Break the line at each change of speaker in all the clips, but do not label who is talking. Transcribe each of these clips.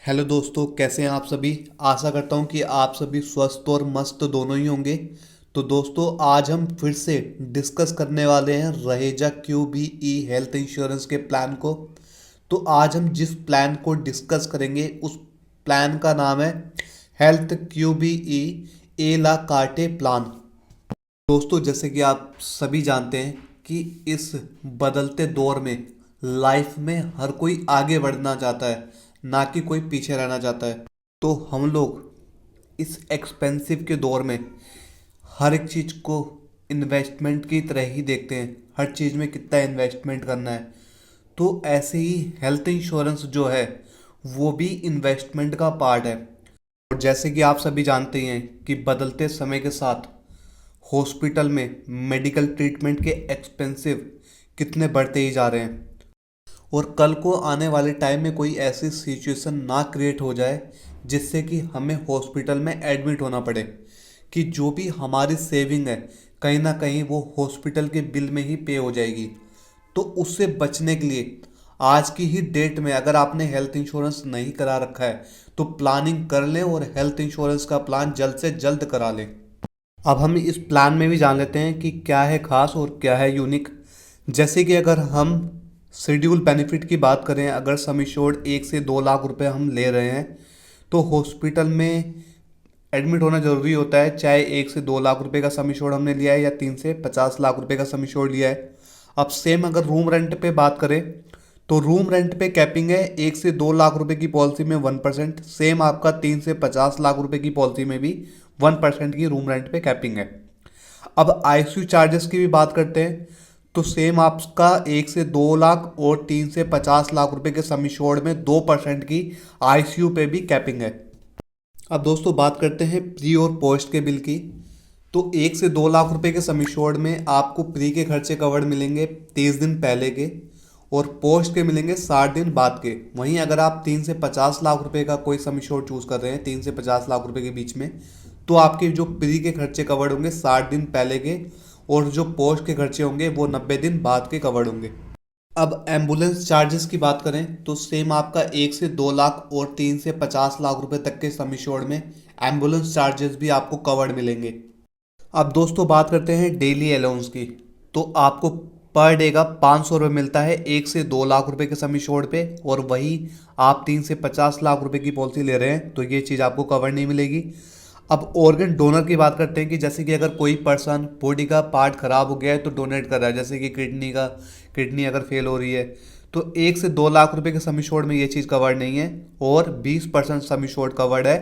Hello दोस्तों, कैसे हैं आप सभी। आशा करता हूं कि आप सभी स्वस्थ और मस्त दोनों ही होंगे। तो दोस्तों, आज हम फिर से डिस्कस करने वाले हैं रहेजा QBE हेल्थ इंश्योरेंस के प्लान को। तो आज हम जिस प्लान को डिस्कस करेंगे उस प्लान का नाम है हेल्थ QBE ए ला कार्टे प्लान। दोस्तों, जैसे कि आप सभी जानते हैं कि इस बदलते दौर में लाइफ में हर कोई आगे बढ़ना चाहता है, ना कि कोई पीछे रहना चाहता है। तो हम लोग इस एक्सपेंसिव के दौर में हर एक चीज़ को इन्वेस्टमेंट की तरह ही देखते हैं, हर चीज़ में कितना इन्वेस्टमेंट करना है। तो ऐसे ही हेल्थ इंश्योरेंस जो है वो भी इन्वेस्टमेंट का पार्ट है। और जैसे कि आप सभी जानते हैं कि बदलते समय के साथ हॉस्पिटल में मेडिकल ट्रीटमेंट के एक्सपेंसिव कितने बढ़ते ही जा रहे हैं, और कल को आने वाले टाइम में कोई ऐसी सिचुएशन ना क्रिएट हो जाए जिससे कि हमें हॉस्पिटल में एडमिट होना पड़े, कि जो भी हमारी सेविंग है कहीं ना कहीं वो हॉस्पिटल के बिल में ही पे हो जाएगी। तो उससे बचने के लिए आज की ही डेट में अगर आपने हेल्थ इंश्योरेंस नहीं करा रखा है तो प्लानिंग कर लें और हेल्थ इंश्योरेंस का प्लान जल्द से जल्द करा लें। अब हम इस प्लान में भी जान लेते हैं कि क्या है खास और क्या है यूनिक। जैसे कि अगर हम शेड्यूल बेनिफिट की बात करें, अगर सम एश्योर्ड 1 से 2 लाख रुपए हम ले रहे हैं तो हॉस्पिटल में एडमिट होना ज़रूरी होता है, चाहे 1 से 2 लाख रुपए का सम एश्योर्ड हमने लिया है या 3 से 50 लाख रुपए का सम एश्योर्ड लिया है। अब सेम अगर रूम रेंट पे बात करें तो रूम रेंट पे कैपिंग है 1 से 2 लाख रुपए की पॉलिसी में 1%। सेम आपका 3 से 50 लाख रुपए की पॉलिसी में भी 1% की रूम रेंट पे कैपिंग है। अब ICU चार्जेस की भी बात करते हैं तो सेम आपका 1 से 2 लाख और 3 से 50 लाख रुपए के सम एश्योर्ड में 2% की ICU पे भी कैपिंग है। अब दोस्तों, बात करते हैं प्री और पोस्ट के बिल की। तो 1 से 2 लाख रुपए के सम एश्योर्ड में आपको प्री के खर्चे कवर्ड मिलेंगे 30 दिन पहले के, और पोस्ट के मिलेंगे 60 दिन बाद के। वहीं अगर आप 3 से 50 लाख रुपए का कोई सम एश्योर्ड चूज कर रहे हैं 3 से 50 लाख रुपए के बीच में, तो आपके जो प्री के खर्चे कवर्ड होंगे 60 दिन पहले के, और जो पोस्ट के खर्चे होंगे वो 90 दिन बाद के कवर्ड होंगे। अब एम्बुलेंस चार्जेस की बात करें तो सेम आपका 1 से 2 लाख और 3 से 50 लाख रुपए तक के सम एश्योर्ड में एम्बुलेंस चार्जेस भी आपको कवर्ड मिलेंगे। अब दोस्तों, बात करते हैं डेली अलाउंस की। तो आपको पर डे का 500 रुपये मिलता है 1 से 2 लाख रुपए के सम एश्योर्ड पे, और वही आप 3 से 50 लाख रुपए की पॉलिसी ले रहे हैं तो ये चीज़ आपको कवर नहीं मिलेगी। अब ऑर्गन डोनर की बात करते हैं कि जैसे कि अगर कोई पर्सन बॉडी का पार्ट खराब हो गया है तो डोनेट कर रहा है, जैसे कि किडनी अगर फेल हो रही है, तो 1 से 2 लाख रुपए के सम एश्योर्ड में ये चीज़ कवर्ड नहीं है, और 20% सम एश्योर्ड कवर्ड है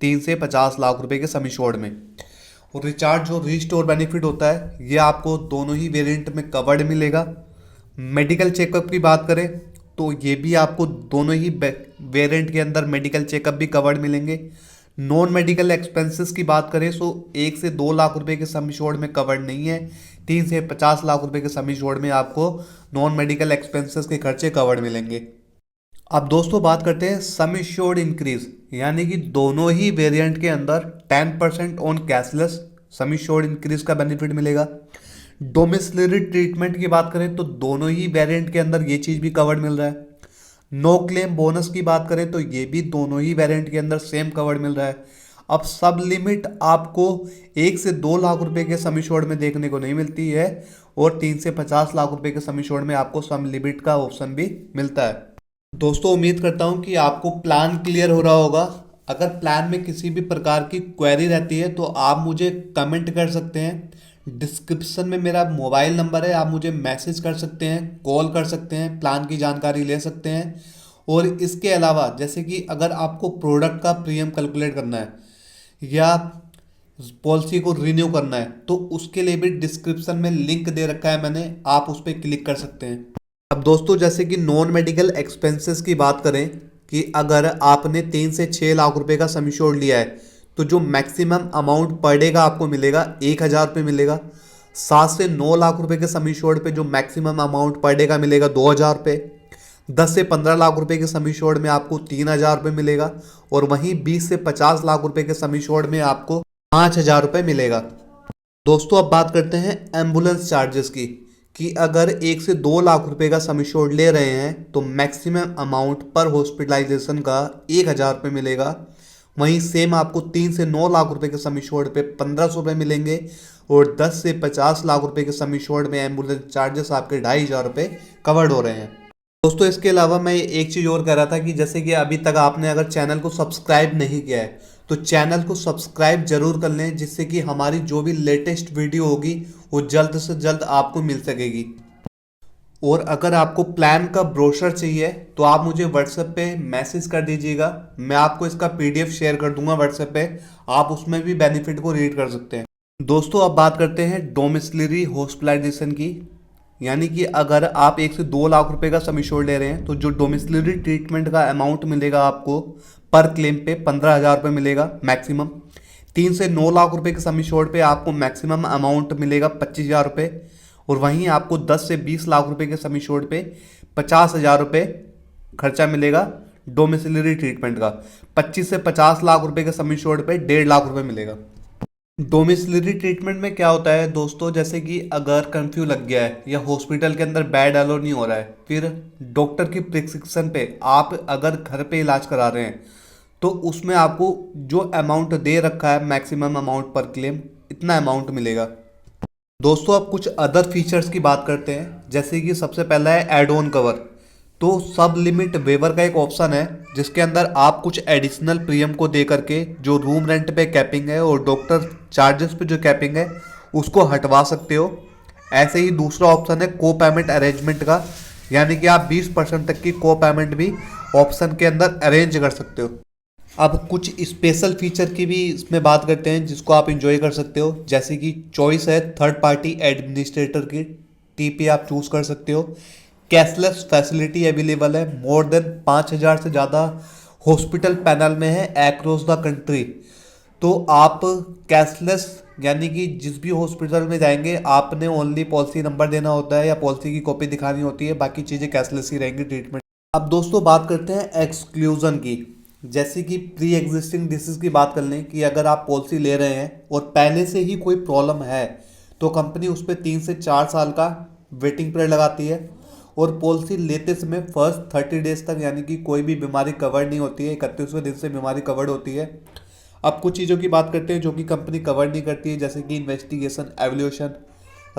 3 से 50 लाख रुपए के सम एश्योर्ड में। और रिचार्ज जो रिस्टोर बेनिफिट होता है ये आपको दोनों ही वेरिएंट में कवर्ड मिलेगा। मेडिकल चेकअप की बात करें तो ये भी आपको दोनों ही वेरिएंट के अंदर मेडिकल चेकअप भी कवर्ड मिलेंगे। नॉन मेडिकल एक्सपेंसेस की बात करें तो 1 से 2 लाख रुपए के सम एश्योर्ड में कवर्ड नहीं है, 3 से 50 लाख रुपए के सम एश्योर्ड में आपको नॉन मेडिकल एक्सपेंसेस के खर्चे कवर्ड मिलेंगे। अब दोस्तों, बात करते हैं सम एश्योर्ड इंक्रीज, यानी कि दोनों ही वेरिएंट के अंदर 10% on cashless sum assured increase का बेनिफिट मिलेगा। डोमिसिलरी ट्रीटमेंट की बात करें तो दोनों ही वेरिएंट के अंदर ये चीज़ भी कवर्ड मिल रहा है। नो क्लेम बोनस की बात करें तो ये भी दोनों ही वेरिएंट के अंदर सेम कवर्ड मिल रहा है। अब सब लिमिट आपको 1 से 2 लाख रुपए के सम एश्योर्ड में देखने को नहीं मिलती है, और 3 से 50 लाख रुपए के सम एश्योर्ड में आपको सम लिमिट का ऑप्शन भी मिलता है। दोस्तों, उम्मीद करता हूँ कि आपको प्लान क्लियर हो रहा होगा। अगर प्लान में किसी भी प्रकार की क्वेरी रहती है तो आप मुझे कमेंट कर सकते हैं। डिस्क्रिप्शन में मेरा मोबाइल नंबर है, आप मुझे मैसेज कर सकते हैं, कॉल कर सकते हैं, प्लान की जानकारी ले सकते हैं। और इसके अलावा जैसे कि अगर आपको प्रोडक्ट का प्रीमियम कैलकुलेट करना है या पॉलिसी को रिन्यू करना है तो उसके लिए भी डिस्क्रिप्शन में लिंक दे रखा है मैंने, आप उस पर क्लिक कर सकते हैं। अब दोस्तों, जैसे कि नॉन मेडिकल एक्सपेंसेस की बात करें कि अगर आपने 3 से 6 लाख रुपए का सम एश्योर्ड लिया है तो जो मैक्सिमम अमाउंट पर डे का आपको मिलेगा 1,000 रुपये मिलेगा। 7 से 9 लाख रुपए के सम एश्योर्ड पे जो मैक्सिमम अमाउंट पर डे का मिलेगा 2,000 रुपये। 10 से 15 लाख रुपए के सम एश्योर्ड में आपको 3,000 रुपये मिलेगा, और वहीं 20 से 50 लाख रुपए के सम एश्योर्ड में आपको 5,000 रुपये मिलेगा। दोस्तों, अब बात करते हैं एम्बुलेंस चार्जेस की, कि अगर 1 से 2 लाख रुपए का सम एश्योर्ड ले रहे हैं तो मैक्सिमम अमाउंट पर हॉस्पिटलाइजेशन का 1,000 रुपये मिलेगा। वहीं सेम आपको 3 से 9 लाख रुपए के सम एश्योर्ड पे 1,500 रुपये मिलेंगे और 10 से 50 लाख रुपए के सम एश्योर्ड में एम्बुलेंस चार्जेस आपके 2,500 रुपये कवर्ड हो रहे हैं। दोस्तों इसके अलावा मैं एक चीज़ और कह रहा था कि जैसे कि अभी तक आपने अगर चैनल को सब्सक्राइब नहीं किया है तो चैनल को सब्सक्राइब जरूर कर लें, जिससे कि हमारी जो भी लेटेस्ट वीडियो होगी वो जल्द से जल्द आपको मिल सकेगी। और अगर आपको प्लान का ब्रोशर चाहिए तो आप मुझे व्हाट्सएप पे मैसेज कर दीजिएगा, मैं आपको इसका पीडीएफ शेयर कर दूंगा व्हाट्सएप पे, आप उसमें भी बेनिफिट को रीड कर सकते हैं। दोस्तों अब बात करते हैं डोमिसिलरी हॉस्पिटलाइजेशन की, यानी कि अगर आप 1 से 2 लाख रुपए का सम एश्योर्ड ले रहे हैं तो जो डोमिसिलरी ट्रीटमेंट का अमाउंट मिलेगा आपको पर क्लेम पे 15,000 रुपये मिलेगा मैक्सिमम। 3 से 9 लाख रुपए के सम एश्योर्ड पे आपको मैक्सिमम अमाउंट मिलेगा 25,000 रुपये और वहीं आपको 10 से 20 लाख रुपए के सम एश्योर्ड पे 50,000 रुपये खर्चा मिलेगा डोमिसिलरी ट्रीटमेंट का। 25 से 50 लाख रुपए के सम एश्योर्ड पे 1.5 लाख रुपये मिलेगा। डोमिसिलरी ट्रीटमेंट में क्या होता है दोस्तों, जैसे कि अगर कर्फ्यू लग गया है या हॉस्पिटल के अंदर बेड अलो नहीं हो रहा है, फिर डॉक्टर की प्रिस्क्रिप्शन पे आप अगर घर पे इलाज करा रहे हैं तो उसमें आपको जो अमाउंट दे रखा है मैक्सिमम अमाउंट पर क्लेम, इतना अमाउंट मिलेगा। दोस्तों अब कुछ अदर फीचर्स की बात करते हैं, जैसे कि सबसे पहला है एड ऑन कवर। तो सब लिमिट वेवर का एक ऑप्शन है जिसके अंदर आप कुछ एडिशनल प्रीमियम को दे करके जो रूम रेंट पे कैपिंग है और डॉक्टर चार्जेस पे जो कैपिंग है उसको हटवा सकते हो। ऐसे ही दूसरा ऑप्शन है को पेमेंट अरेंजमेंट का, यानी कि आप 20% तक की को पेमेंट भी ऑप्शन के अंदर अरेंज कर सकते हो। अब कुछ स्पेशल फीचर की भी इसमें बात करते हैं जिसको आप इंजॉय कर सकते हो, जैसे कि चॉइस है थर्ड पार्टी एडमिनिस्ट्रेटर की, टीपी आप चूज कर सकते हो। कैशलेस फैसिलिटी अवेलेबल है, मोर देन 5,000 से ज़्यादा हॉस्पिटल पैनल में है अक्रॉस द कंट्री। तो आप कैशलेस यानी कि जिस भी हॉस्पिटल में जाएंगे आपने ओनली पॉलिसी नंबर देना होता है या पॉलिसी की कॉपी दिखानी होती है, बाकी चीज़ें कैशलेस ही रहेंगी ट्रीटमेंट। अब दोस्तों बात करते हैं एक्सक्लूजन की, जैसे कि प्री एग्जिस्टिंग डिसीज की बात कर लें कि अगर आप पॉलिसी ले रहे हैं और पहले से ही कोई प्रॉब्लम है तो कंपनी उस पर 3 से 4 साल का वेटिंग पीरियड लगाती है और पॉलिसी लेते समय फर्स्ट 30 डेज तक यानी कि कोई भी बीमारी कवर नहीं होती है, 31वें दिन से बीमारी कवर्ड होती है। अब कुछ चीज़ों की बात करते हैं जो कि कंपनी कवर नहीं करती है, जैसे कि investigation, evolution,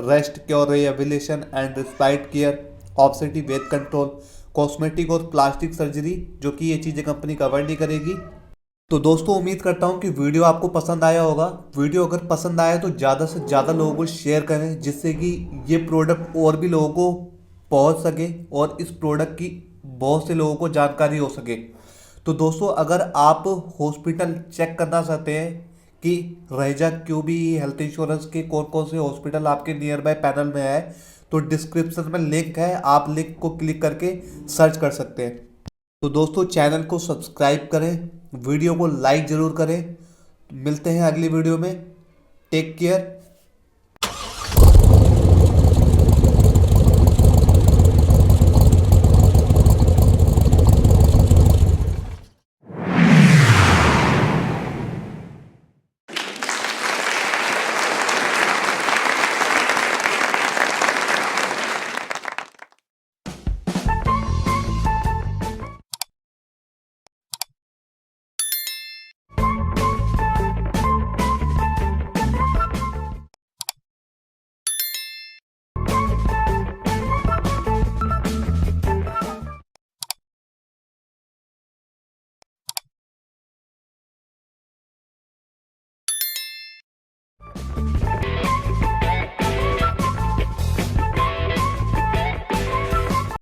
rest cure rehabilitation and respite care, obstetric weight control, cosmetic और प्लास्टिक सर्जरी, जो कि ये चीज़ें कंपनी कवर नहीं करेगी। तो दोस्तों उम्मीद करता हूँ कि वीडियो आपको पसंद आया होगा। वीडियो अगर पसंद आया तो ज़्यादा से ज़्यादा लोगों को शेयर करें, जिससे कि ये प्रोडक्ट और भी लोगों को पहुंच सके और इस प्रोडक्ट की बहुत से लोगों को जानकारी हो सके। तो दोस्तों अगर आप हॉस्पिटल चेक करना चाहते हैं कि रहेजा QBE हेल्थ इंश्योरेंस के कौन कौन से हॉस्पिटल आपके नियर बाय पैनल में है तो डिस्क्रिप्शन में लिंक है, आप लिंक को क्लिक करके सर्च कर सकते हैं। तो दोस्तों चैनल को सब्सक्राइब करें, वीडियो को लाइक ज़रूर करें। मिलते हैं अगली वीडियो में। Take care.